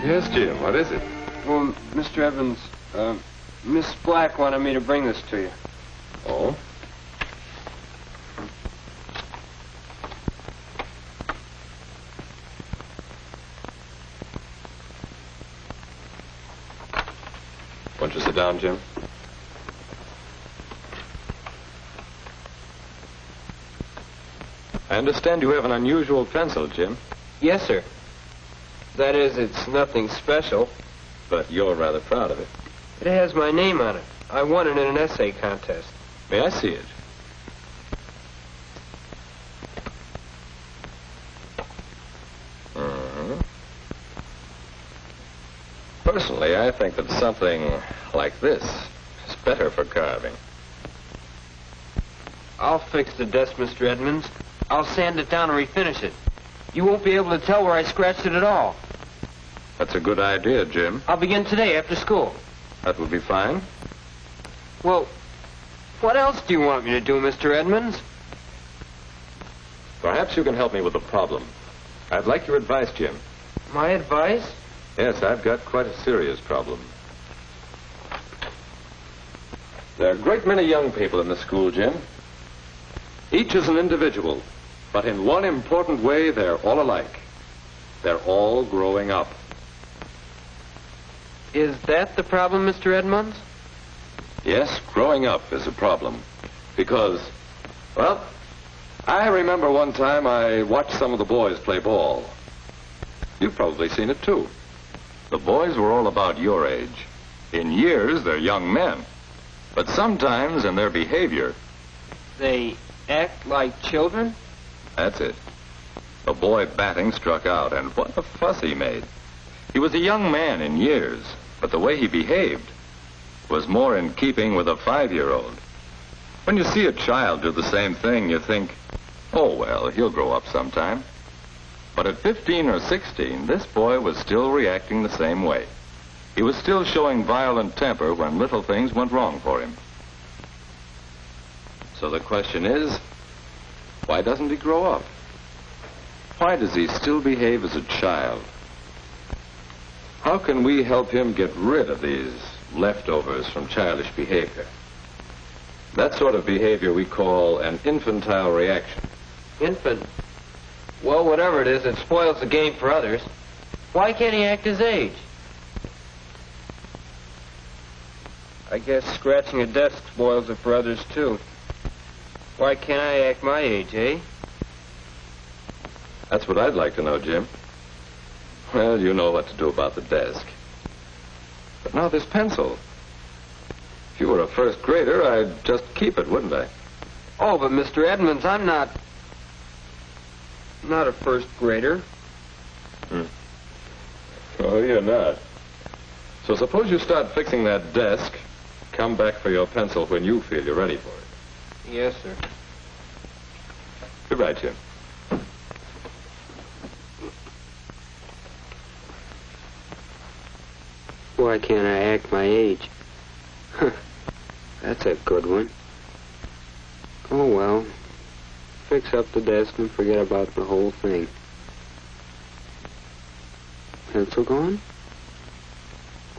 Yes, Jim, what is it? Well, Mr. Evans, Miss Black wanted me to bring this to you. Oh? Won't you sit down, Jim? I understand you have an unusual pencil, Jim. Yes, sir. That is, it's nothing special. But you're rather proud of it. It has my name on it. I won it in an essay contest. May I see it? Personally, I think that something like this is better for carving. I'll fix the desk, Mr. Edmonds. I'll sand it down and refinish it. You won't be able to tell where I scratched it at all. That's a good idea, Jim. I'll begin today after school. That would be fine. Well, what else do you want me to do, Mr. Edmonds? Perhaps you can help me with a problem. I'd like your advice, Jim. My advice? Yes, I've got quite a serious problem. There are a great many young people in the school, Jim. Each is an individual, but in one important way, they're all alike. They're all growing up. Is that the problem, Mr. Edmonds? Yes, growing up is a problem. Because, well, I remember one time I watched some of the boys play ball. You've probably seen it, too. The boys were all about your age. In years, they're young men. But sometimes in their behavior... They act like children? That's it. A boy batting struck out, and what a fuss he made. He was a young man in years, but the way he behaved was more in keeping with a 5-year-old. When you see a child do the same thing, you think, oh, well, he'll grow up sometime. But at 15 or 16, this boy was still reacting the same way. He was still showing violent temper when little things went wrong for him. So the question is, why doesn't he grow up? Why does he still behave as a child? How can we help him get rid of these leftovers from childish behavior? That sort of behavior we call an infantile reaction. Infant? Well, whatever it is, it spoils the game for others. Why can't he act his age? I guess scratching a desk spoils it for others, too. Why can't I act my age, eh? That's what I'd like to know, Jim. Well, you know what to do about the desk. But now this pencil. If you were a first grader, I'd just keep it, wouldn't I? Oh, but Mr. Edmonds, I'm not a first grader. Oh, you're not. So suppose you start fixing that desk. Come back for your pencil when you feel you're ready for it. Yes, sir. Goodbye, Jim. Why can't I act my age? That's a good one. Oh, well. Fix up the desk and forget about the whole thing. Pencil gone?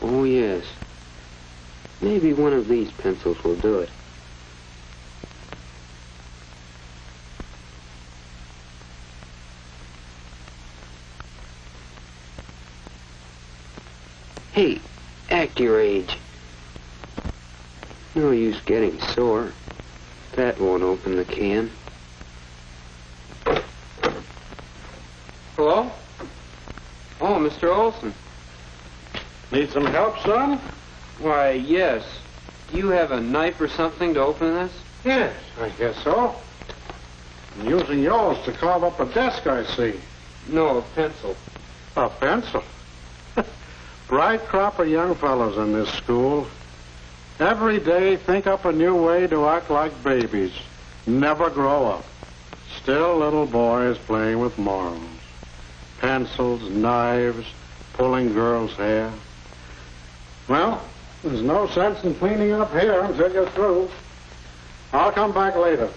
Oh, yes. Maybe one of these pencils will do it. Hey, act your age. No use getting sore. That won't open the can. Hello? Oh, Mr. Olson. Need some help, son? Why, yes. Do you have a knife or something to open this? Yes, I guess so. I'm using yours to carve up a desk, I see. No, a pencil. A pencil? Bright crop of young fellows in this school. Every day think up a new way to act like babies. Never grow up. Still little boys playing with morals. Pencils, knives, pulling girls' hair. Well, there's no sense in cleaning up here until you're through. I'll come back later.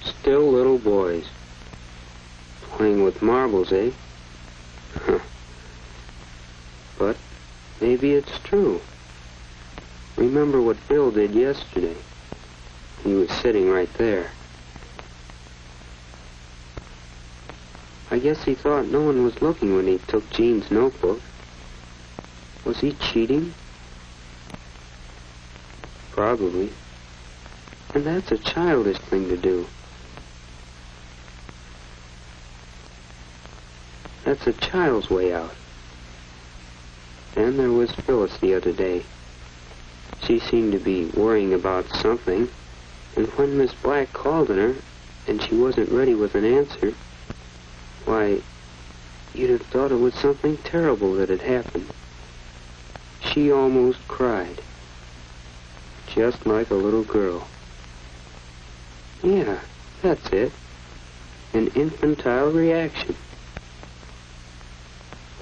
Still little boys. Playing with marbles, eh? Maybe it's true. Remember what Bill did yesterday. He was sitting right there. I guess he thought no one was looking when he took Jean's notebook. Was he cheating? Probably. And that's a childish thing to do. That's a child's way out. Then there was Phyllis the other day. She seemed to be worrying about something, and when Miss Black called on her, and she wasn't ready with an answer, why, you'd have thought it was something terrible that had happened. She almost cried. Just like a little girl. Yeah, that's it. An infantile reaction.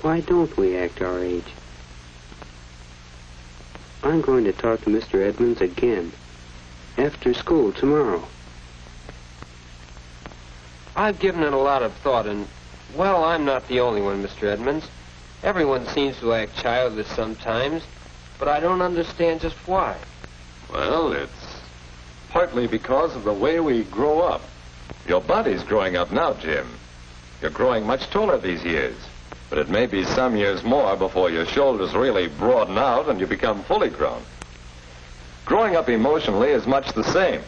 Why don't we act our age? I'm going to talk to Mr. Edmonds again. After school tomorrow. I've given it a lot of thought, and, well, I'm not the only one, Mr. Edmonds. Everyone seems to act childish sometimes, but I don't understand just why. Well, it's partly because of the way we grow up. Your body's growing up now, Jim. You're growing much taller these years. But it may be some years more before your shoulders really broaden out and you become fully grown. Growing up emotionally is much the same.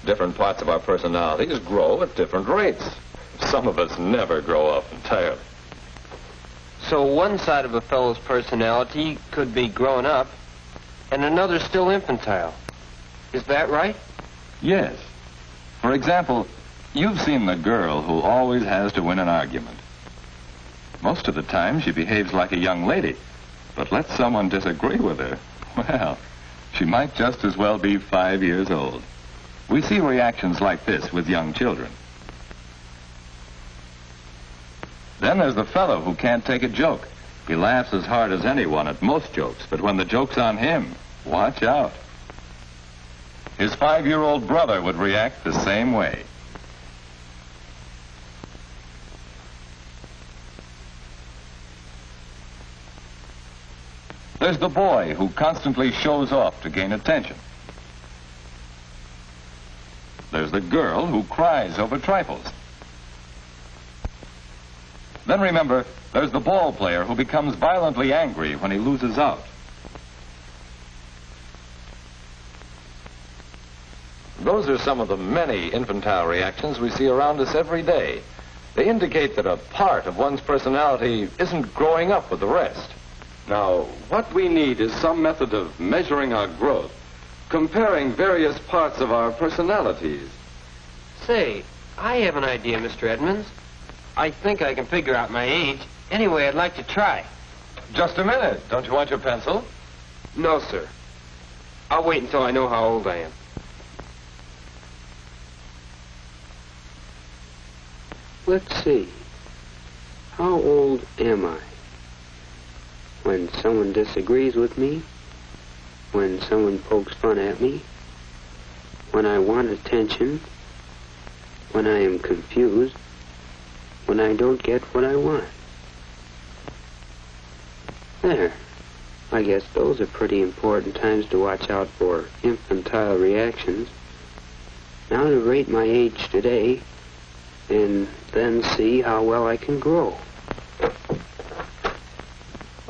Different parts of our personalities grow at different rates. Some of us never grow up entirely. So one side of a fellow's personality could be grown up, and another still infantile. Is that right? Yes. For example, you've seen the girl who always has to win an argument. Most of the time, she behaves like a young lady. But let someone disagree with her. Well, she might just as well be 5 years old. We see reactions like this with young children. Then there's the fellow who can't take a joke. He laughs as hard as anyone at most jokes, but when the joke's on him, watch out. His 5-year-old brother would react the same way. There's the boy who constantly shows off to gain attention. There's the girl who cries over trifles. Then remember, there's the ball player who becomes violently angry when he loses out. Those are some of the many infantile reactions we see around us every day. They indicate that a part of one's personality isn't growing up with the rest. Now, what we need is some method of measuring our growth, comparing various parts of our personalities. Say, I have an idea, Mr. Edmonds. I think I can figure out my age. Anyway, I'd like to try. Just a minute. Don't you want your pencil? No, sir. I'll wait until I know how old I am. Let's see. How old am I? When someone disagrees with me? When someone pokes fun at me? When I want attention? When I am confused? When I don't get what I want? There. I guess those are pretty important times to watch out for infantile reactions. Now to rate my age today, and then see how well I can grow.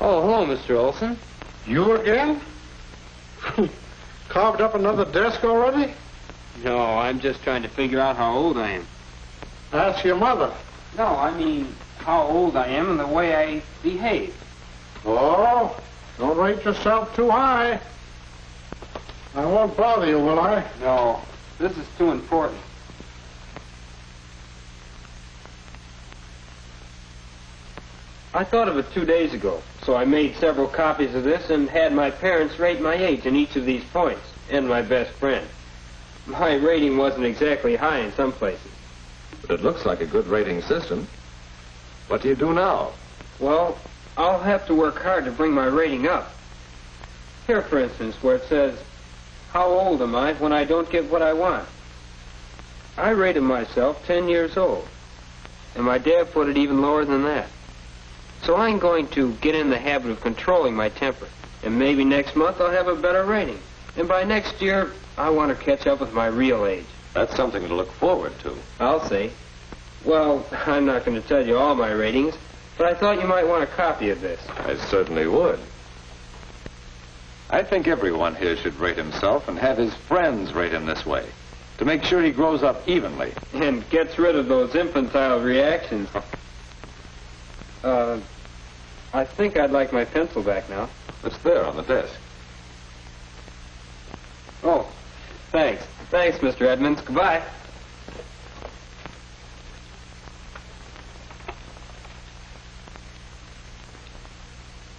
Oh, hello, Mr. Olson. You again? Carved up another desk already? No, I'm just trying to figure out how old I am. Ask your mother. No, I mean how old I am and the way I behave. Oh, don't rate yourself too high. I won't bother you, will I? No, this is too important. I thought of it 2 days ago, so I made several copies of this and had my parents rate my age in each of these points, and my best friend. My rating wasn't exactly high in some places. But it looks like a good rating system. What do you do now? Well, I'll have to work hard to bring my rating up. Here, for instance, where it says, how old am I when I don't get what I want? I rated myself 10 years old, and my dad put it even lower than that. So I'm going to get in the habit of controlling my temper. And maybe next month I'll have a better rating. And by next year, I want to catch up with my real age. That's something to look forward to. I'll see. Well, I'm not going to tell you all my ratings, but I thought you might want a copy of this. I certainly would. I think everyone here should rate himself and have his friends rate him this way, to make sure he grows up evenly. And gets rid of those infantile reactions. I think I'd like my pencil back now. It's there on the desk. Oh, thanks. Thanks, Mr. Edmonds. Goodbye.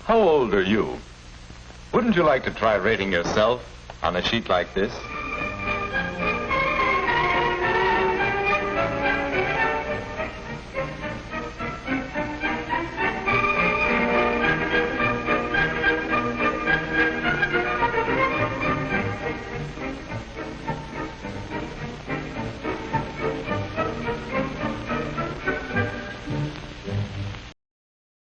How old are you? Wouldn't you like to try rating yourself on a sheet like this?